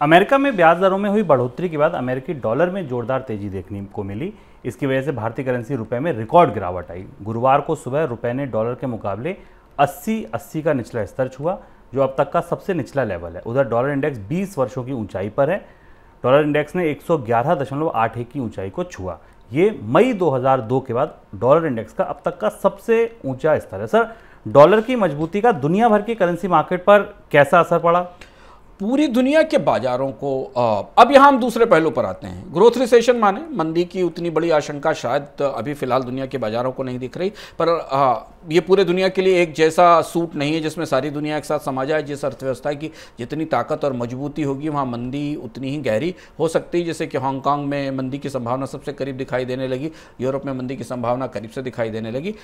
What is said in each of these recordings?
America में ब्याज दरों में हुई बढ़ोतरी के बाद अमेरिकी डॉलर में जोरदार तेजी देखने को मिली। इसकी वजह से भारतीय करेंसी रुपए में रिकॉर्ड गिरावट आई। गुरुवार को सुबह रुपए ने डॉलर के मुकाबले 80 का निचला स्तर छुआ, जो अब तक का सबसे निचला लेवल है। उधर डॉलर इंडेक्स 20 वर्षों की ऊंचाई पर है। डॉलर इंडेक्स ने 111.81 की ऊंचाई को छुआ। ये मई 2002 के बाद डॉलर इंडेक्स का अब तक का सबसे ऊंचा स्तर है। सर, डॉलर की मजबूती का दुनिया भर की करेंसी मार्केट पर कैसा असर पड़ा? पूरी दुनिया के बाजारों को अब यहाँ हम दूसरे पहलू पर आते हैं। ग्रोथ रिसेशन माने मंदी की उतनी बड़ी आशंका शायद अभी फिलहाल दुनिया के बाजारों को नहीं दिख रही, पर ये पूरे दुनिया के लिए एक जैसा सूट नहीं है जिसमें सारी दुनिया एक साथ समा जाए। जिस अर्थव्यवस्था की जितनी ताकत और मजबूती होगी वहाँ मंदी उतनी ही गहरी हो सकती है। जैसे कि हांगकांग में मंदी की संभावना सबसे करीब दिखाई देने लगी, यूरोप में मंदी की संभावना करीब से दिखाई देने लगी।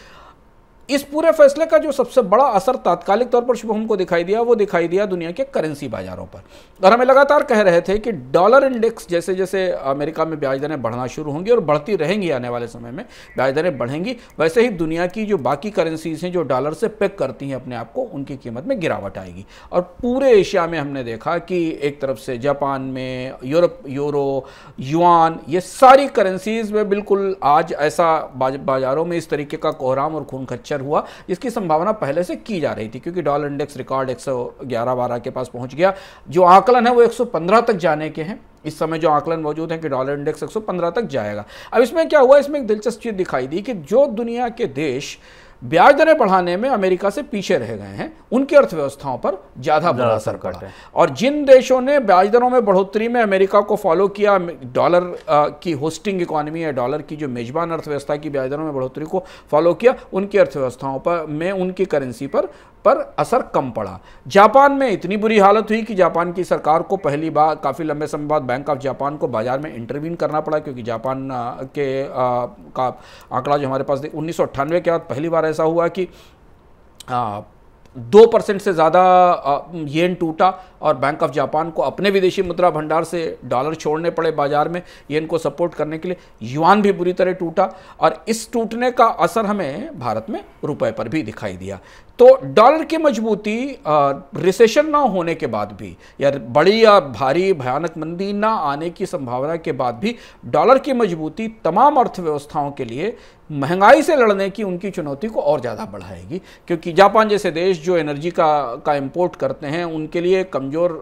इस पूरे फैसले का जो सबसे बड़ा असर तात्कालिक तौर पर शुभम को दिखाई दिया, वो दिखाई दिया दुनिया के करेंसी बाजारों पर। और हमें लगातार कह रहे थे कि डॉलर इंडेक्स जैसे जैसे अमेरिका में ब्याज दरें बढ़ना शुरू होंगी और बढ़ती रहेंगी, आने वाले समय में ब्याज दरें बढ़ेंगी, वैसे ही दुनिया की जो बाकी करेंसीज हैं जो डॉलर से पेग करती हैं अपने आप को, उनकी कीमत में गिरावट आएगी। और पूरे एशिया में हमने देखा कि एक तरफ से जापान में, यूरोप, यूरो, युआन, ये सारी करेंसीज में बिल्कुल आज ऐसा बाजारों में इस तरीके का कोहराम और खून खच्चर हुआ जिसकी संभावना पहले से की जा रही थी, क्योंकि डॉलर इंडेक्स रिकॉर्ड 111-12 के पास पहुंच गया। जो आकलन है वो 115 तक जाने के हैं। इस समय जो आकलन मौजूद है कि डॉलर इंडेक्स 115 तक जाएगा। अब इसमें क्या हुआ, इसमें एक दिलचस्प चीज दिखाई दी कि जो दुनिया के देश ब्याज दरें बढ़ाने में अमेरिका से पीछे रह गए हैं, उनकी अर्थव्यवस्थाओं पर ज्यादा बुरा असर पड़ा। और जिन देशों ने ब्याज दरों में बढ़ोतरी में अमेरिका को फॉलो किया, डॉलर की होस्टिंग इकोनॉमी या डॉलर की जो मेजबान अर्थव्यवस्था की ब्याज दरों में बढ़ोतरी को फॉलो किया, उनकी अर्थव्यवस्थाओं पर में उनकी करेंसी पर असर कम पड़ा। जापान में इतनी बुरी हालत हुई कि जापान की सरकार को पहली बार काफ़ी लंबे समय बाद बैंक ऑफ जापान को बाजार में इंटरवीन करना पड़ा, क्योंकि जापान का आंकड़ा जो हमारे पास 1998 के बाद पहली बार ऐसा हुआ कि 2% से ज़्यादा येन टूटा और बैंक ऑफ जापान को अपने विदेशी मुद्रा भंडार से डॉलर छोड़ने पड़े बाजार में येन को सपोर्ट करने के लिए। युआन भी बुरी तरह टूटा और इस टूटने का असर हमें भारत में रुपए पर भी दिखाई दिया। तो डॉलर की मजबूती रिसेशन ना होने के बाद भी, या बड़ी या भारी भयानक मंदी ना आने की संभावना के बाद भी, डॉलर की मजबूती तमाम अर्थव्यवस्थाओं के लिए महंगाई से लड़ने की उनकी चुनौती को और ज़्यादा बढ़ाएगी। क्योंकि जापान जैसे देश जो एनर्जी का इंपोर्ट करते हैं, उनके लिए कमज़ोर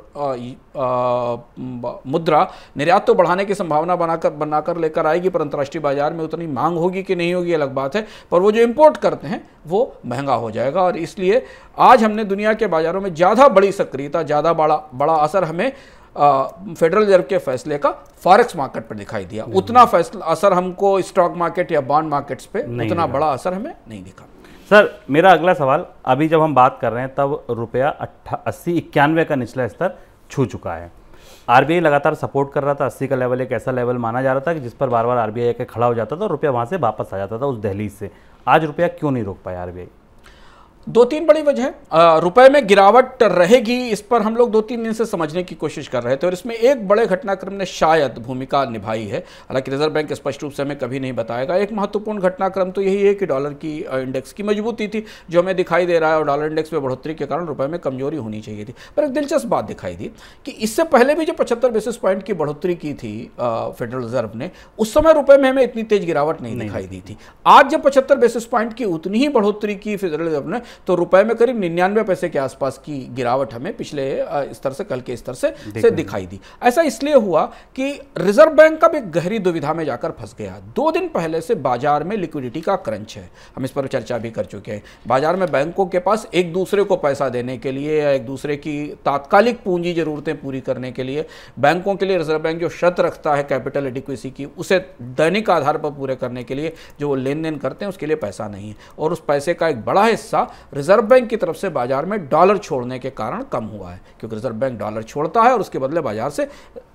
मुद्रा निर्यात तो बढ़ाने की संभावना बनाकर लेकर आएगी, पर अंतर्राष्ट्रीय बाजार में उतनी मांग होगी कि नहीं होगी अलग बात है, पर वो जो इंपोर्ट करते हैं वो महंगा हो जाएगा। और इसलिए आज हमने दुनिया के बाजारों में ज़्यादा बड़ी सक्रियता, ज़्यादा बड़ा असर हमें फेडरल रिजर्व के फैसले का फॉरेक्स मार्केट पर दिखाई दिया। उतना असर हमको स्टॉक मार्केट या बॉन्ड मार्केट्स पे उतना बड़ा असर हमें नहीं दिखा। सर, मेरा अगला सवाल, अभी जब हम बात कर रहे हैं तब रुपया 80-91 का निचला स्तर छू चुका है। आरबीआई लगातार सपोर्ट कर रहा था। 80 का लेवल एक ऐसा लेवल माना जा रहा था कि जिस पर बार बार आरबीआई आके खड़ा हो जाता था और रुपया वहां से वापस आ जाता था उस दहलीज से। आज रुपया क्यों नहीं रोक पाया आरबीआई? 2-3 बड़ी वजह। रुपए में गिरावट रहेगी, इस पर हम लोग 2-3 दिन से समझने की कोशिश कर रहे थे और इसमें एक बड़े घटनाक्रम ने शायद भूमिका निभाई है। हालांकि रिजर्व बैंक स्पष्ट रूप से हमें कभी नहीं बताएगा। एक महत्वपूर्ण घटनाक्रम तो यही है कि डॉलर की इंडेक्स की मजबूती थी जो हमें दिखाई दे रहा है, और डॉलर इंडेक्स में बढ़ोतरी के कारण रुपए में कमजोरी होनी चाहिए थी। पर एक दिलचस्प बात दिखाई दी कि इससे पहले भी जो 75 बेसिस पॉइंट की बढ़ोतरी की थी फेडरल रिजर्व ने, उस समय रुपए में हमें इतनी तेज गिरावट नहीं दिखाई दी थी। आज जब 75 बेसिस पॉइंट की उतनी ही बढ़ोतरी की फेडरल रिजर्व ने, तो रुपए में 99 पैसे के आसपास की गिरावट हमें पिछले स्तर से, कल के स्तर से दिखाई दी। ऐसा इसलिए हुआ कि रिजर्व बैंक का भी गहरी दुविधा में जाकर फंस गया। 2 दिन पहले से बाजार में लिक्विडिटी का क्रंच है, हम इस पर चर्चा भी कर चुके हैं। बाजार में बैंकों के पास एक दूसरे को पैसा देने के लिए या एक दूसरे की तात्कालिक पूंजी जरूरतें पूरी करने के लिए, बैंकों के लिए रिजर्व बैंक जो शर्त रखता है कैपिटल एडिक्वेसी की, उसे दैनिक आधार पर पूरे करने के लिए जो वो लेन देन करते हैं, उसके लिए पैसा नहीं है। और उस पैसे का एक बड़ा हिस्सा रिजर्व बैंक की तरफ से बाजार में डॉलर छोड़ने के कारण कम हुआ है, क्योंकि रिजर्व बैंक डॉलर छोड़ता है और उसके बदले बाजार से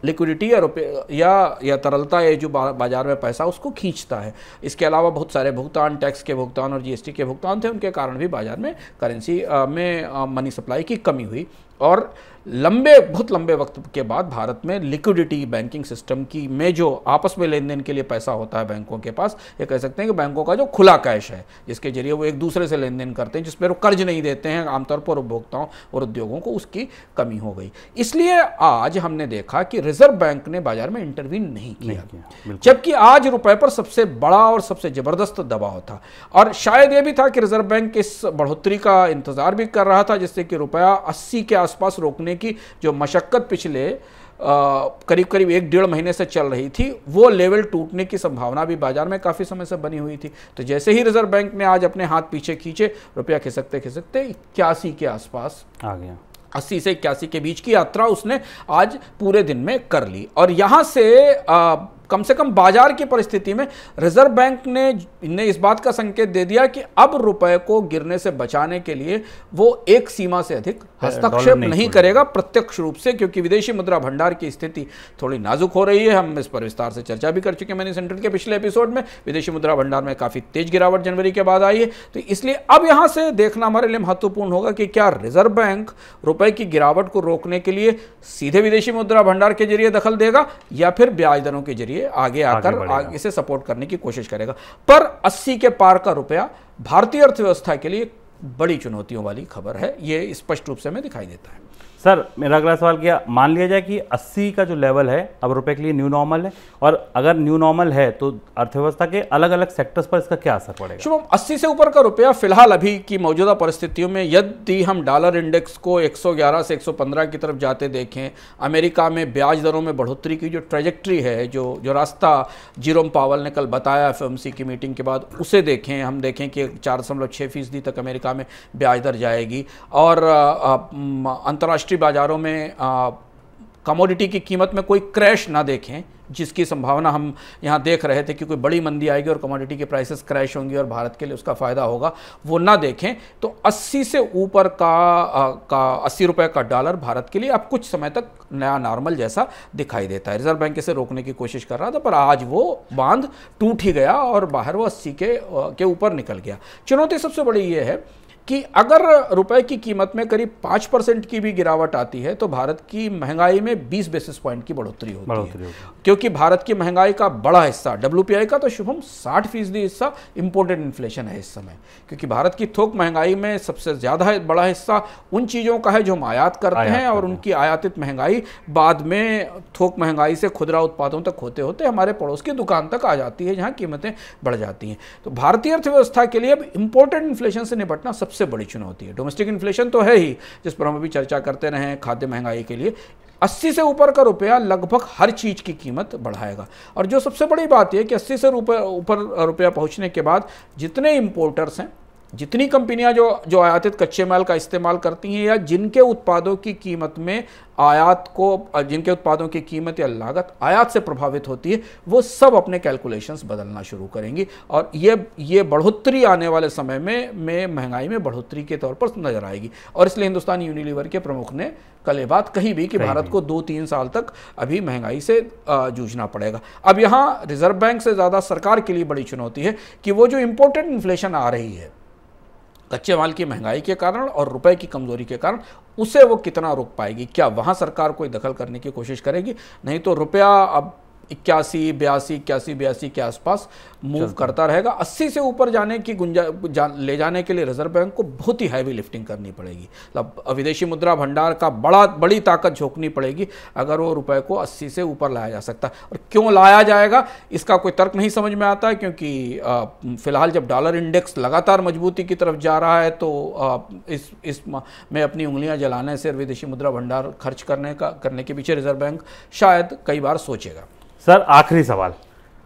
लिक्विडिटी या तरलता, या जो बाजार में पैसा उसको खींचता है। इसके अलावा बहुत सारे भुगतान, टैक्स के भुगतान और जीएसटी के भुगतान थे, उनके कारण भी बाजार में करेंसी में मनी सप्लाई की कमी हुई। और बहुत लंबे वक्त के बाद भारत में लिक्विडिटी बैंकिंग सिस्टम की में जो आपस में लेन देन के लिए पैसा होता है बैंकों के पास, ये कह सकते हैं कि बैंकों का जो खुला कैश है जिसके जरिए वो एक दूसरे से लेन देन करते हैं, जिस पर वो कर्ज नहीं देते हैं आमतौर पर उपभोक्ताओं और उद्योगों को, उसकी कमी हो गई। इसलिए आज हमने देखा कि रिजर्व बैंक ने बाजार में इंटरवीन नहीं किया, जबकि आज रुपए पर सबसे बड़ा और सबसे जबरदस्त दबाव था। और शायद यह भी था कि रिजर्व बैंक इस बढ़ोतरी का इंतजार भी कर रहा था जिससे कि रुपया 80 के आसपास रोकने की जो मशक्कत पिछले करीब करीब 1-1.5 महीने से चल रही थी, वो लेवल टूटने की संभावना भी बाजार में काफी समय से बनी हुई थी। तो जैसे ही रिजर्व बैंक ने आज अपने हाथ पीछे खींचे, रुपया खिसकते खिसकते 81 के आसपास आ गया। 80 से 81 के बीच की यात्रा उसने आज पूरे दिन में कर ली। और यहां से कम से कम बाजार की परिस्थिति में रिजर्व बैंक ने इस बात का संकेत दे दिया कि अब रुपए को गिरने से बचाने के लिए वो एक सीमा से अधिक हस्तक्षेप नहीं करेगा प्रत्यक्ष रूप से, क्योंकि विदेशी मुद्रा भंडार की स्थिति थोड़ी नाजुक हो रही है। हम इस पर विस्तार से चर्चा भी कर चुके हैं मनी सेंटर के पिछले एपिसोड में। विदेशी मुद्रा भंडार में काफी तेज गिरावट जनवरी के बाद आई है, तो इसलिए अब यहां से देखना हमारे लिए महत्वपूर्ण होगा कि क्या रिजर्व बैंक रुपए की गिरावट को रोकने के लिए सीधे विदेशी मुद्रा भंडार के जरिए दखल देगा या फिर ब्याज दरों के जरिए आगे आकर इसे सपोर्ट करने की कोशिश करेगा। पर 80 के पार का रुपया भारतीय अर्थव्यवस्था के लिए बड़ी चुनौतियों वाली खबर है, ये स्पष्ट रूप से हमें दिखाई देता है। सर, मेरा अगला सवाल क्या, मान लिया जाए कि 80 का जो लेवल है अब रुपए के लिए न्यू नॉर्मल है, और अगर न्यू नॉर्मल है तो अर्थव्यवस्था के अलग अलग सेक्टर्स पर इसका क्या असर पड़ेगा? शुभम, 80 से ऊपर का रुपया फिलहाल अभी की मौजूदा परिस्थितियों में, यदि हम डॉलर इंडेक्स को 111 से 115 की तरफ जाते देखें, अमेरिका में ब्याज दरों में बढ़ोतरी की जो ट्रेजेक्ट्री है, जो रास्ता जेरोम पावल ने कल बताया एफओएमसी की मीटिंग के बाद, उसे देखें, हम देखें कि 4.6% तक अमेरिका में ब्याज दर जाएगी। और अंतर्राष्ट्रीय बाजारों में कमोडिटी की कीमत में कोई क्रैश ना देखें, जिसकी संभावना हम यहाँ देख रहे थे कि कोई बड़ी मंदी आएगी और कमोडिटी के प्राइसेस क्रैश होंगी और भारत के लिए उसका फायदा होगा, वो ना देखें। तो 80 से ऊपर का 80 रुपए का डॉलर भारत के लिए अब कुछ समय तक नया नॉर्मल जैसा दिखाई देता है। रिजर्व बैंक इसे रोकने की कोशिश कर रहा था, पर आज वो बांध टूट ही गया और बाहर वो 80 के ऊपर निकल गया। चुनौती सबसे बड़ी ये है कि अगर रुपए की कीमत में करीब 5% की भी गिरावट आती है तो भारत की महंगाई में 20 बेसिस पॉइंट की बढ़ोतरी होती है, क्योंकि भारत की महंगाई का बड़ा हिस्सा, WPI का तो शुभम 60% हिस्सा इंपोर्टेड इन्फ्लेशन है इस समय, क्योंकि भारत की थोक महंगाई में सबसे ज़्यादा बड़ा हिस्सा उन चीज़ों का है जो हम आयात करते हैं, और उनकी आयातित महंगाई बाद में थोक महंगाई से खुदरा उत्पादों तक होते होते हमारे पड़ोस की दुकान तक आ जाती है, जहाँ कीमतें बढ़ जाती हैं। तो भारतीय अर्थव्यवस्था के लिए अब इंपोर्टेड इन्फ्लेशन से निपटना सबसे बड़ी चुनौती है। डोमेस्टिक इन्फ्लेशन तो है ही, जिस पर हम अभी चर्चा करते रहे हैं, खाद्य महंगाई के लिए 80 से ऊपर का रुपया लगभग हर चीज की कीमत बढ़ाएगा। और जो सबसे बड़ी बात यह कि 80 से ऊपर रुपया पहुंचने के बाद जितने इंपोर्टर्स हैं, जितनी कंपनियां जो आयातित कच्चे माल का इस्तेमाल करती हैं या जिनके उत्पादों की कीमत में जिनके उत्पादों की कीमत या लागत आयात से प्रभावित होती है, वो सब अपने कैलकुलेशंस बदलना शुरू करेंगी। और ये बढ़ोतरी आने वाले समय में महंगाई में बढ़ोतरी के तौर पर नजर आएगी। और इसलिए हिंदुस्तान यूनिलीवर के प्रमुख ने कल ये बात कही भी कि भारत को 2-3 साल तक अभी महंगाई से जूझना पड़ेगा। अब यहाँ रिजर्व बैंक से ज़्यादा सरकार के लिए बड़ी चुनौती है कि वो जो इंपोर्टेड इन्फ्लेशन आ रही है कच्चे माल की महंगाई के कारण और रुपए की कमजोरी के कारण, उसे वो कितना रोक पाएगी। क्या वहाँ सरकार कोई दखल करने की कोशिश करेगी? नहीं तो रुपया अब 81 के आसपास मूव करता रहेगा। 80 से ऊपर जाने की ले जाने के लिए रिजर्व बैंक को बहुत ही हैवी लिफ्टिंग करनी पड़ेगी। मतलब विदेशी मुद्रा भंडार का बड़ी ताकत झोंकनी पड़ेगी अगर वो रुपए को 80 से ऊपर लाया जा सकता है। और क्यों लाया जाएगा इसका कोई तर्क नहीं समझ में आता है, क्योंकि फिलहाल जब डॉलर इंडेक्स लगातार मजबूती की तरफ जा रहा है तो इस में अपनी उंगलियां जलाने से विदेशी मुद्रा भंडार खर्च करने के पीछे रिजर्व बैंक शायद कई बार सोचेगा। सर, आखिरी सवाल,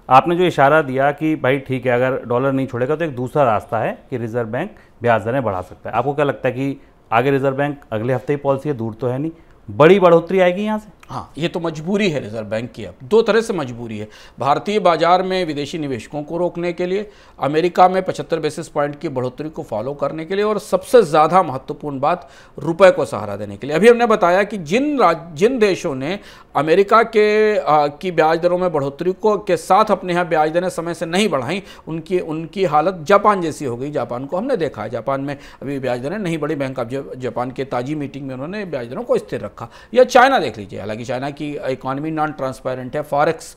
आपने जो इशारा दिया कि भाई ठीक है अगर डॉलर नहीं छोड़ेगा तो एक दूसरा रास्ता है कि रिजर्व बैंक ब्याज दरें बढ़ा सकता है, आपको क्या लगता है कि आगे रिजर्व बैंक अगले हफ्ते ही पॉलिसी है, दूर तो है नहीं, बड़ी बढ़ोतरी आएगी यहाँ से? हाँ, ये तो मजबूरी है रिजर्व बैंक की। अब दो तरह से मजबूरी है। भारतीय बाजार में विदेशी निवेशकों को रोकने के लिए, अमेरिका में 75 बेसिस पॉइंट की बढ़ोतरी को फॉलो करने के लिए, और सबसे ज़्यादा महत्वपूर्ण बात रुपए को सहारा देने के लिए। अभी हमने बताया कि जिन देशों ने अमेरिका की ब्याज दरों में बढ़ोतरी को के साथ अपने यहाँ ब्याज दरें समय से नहीं बढ़ाई, उनकी हालत जापान जैसी हो गई। जापान को हमने देखा है, जापान में अभी ब्याज दरें नहीं बढ़ी, बैंक ऑफ जापान के ताजी मीटिंग में उन्होंने ब्याज दरों को स्थिर रखा। या चाइना देख लीजिए, हालांकि चाइना की इकॉनमी नॉन ट्रांसपेरेंट है, फॉरेक्स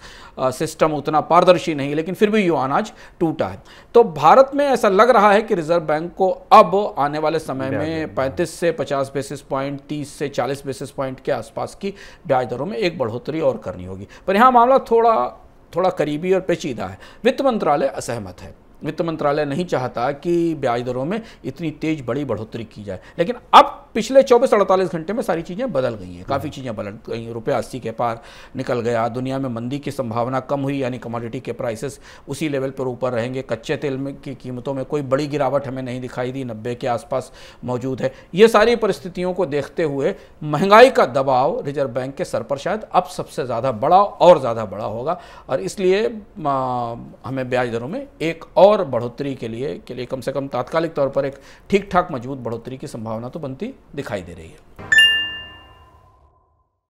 सिस्टम उतना पारदर्शी नहीं, लेकिन फिर भी युआन आज टूटा है। तो भारत में ऐसा लग रहा है कि रिजर्व बैंक को अब आने वाले समय में 35 से 50 बेसिस पॉइंट, 30 से 40 बेसिस पॉइंट के आसपास की ब्याज दरों में एक बढ़ोतरी और करनी होगी। पर यहाँ मामला थोड़ा करीबी और पेचीदा है। वित्त मंत्रालय असहमत है। वित्त मंत्रालय नहीं चाहता कि ब्याज दरों में इतनी तेज बड़ी बढ़ोतरी की जाए, लेकिन अब पिछले 24-48 घंटे में सारी चीज़ें बदल गई हैं, काफ़ी चीज़ें बदल गई हैं। रुपया 80 के पार निकल गया, दुनिया में मंदी की संभावना कम हुई, यानी कमोडिटी के प्राइसेस उसी लेवल पर ऊपर रहेंगे। कच्चे तेल में की कीमतों में कोई बड़ी गिरावट हमें नहीं दिखाई दी, 90 के आसपास मौजूद है। ये सारी परिस्थितियों को देखते हुए महंगाई का दबाव रिजर्व बैंक के सर पर शायद अब सबसे ज़्यादा ज़्यादा बड़ा होगा, और इसलिए हमें ब्याज दरों में एक और बढ़ोतरी के लिए कम से कम तात्कालिक तौर पर एक ठीक ठाक मजबूत बढ़ोतरी की संभावना तो बनती दिखाई दे रही है।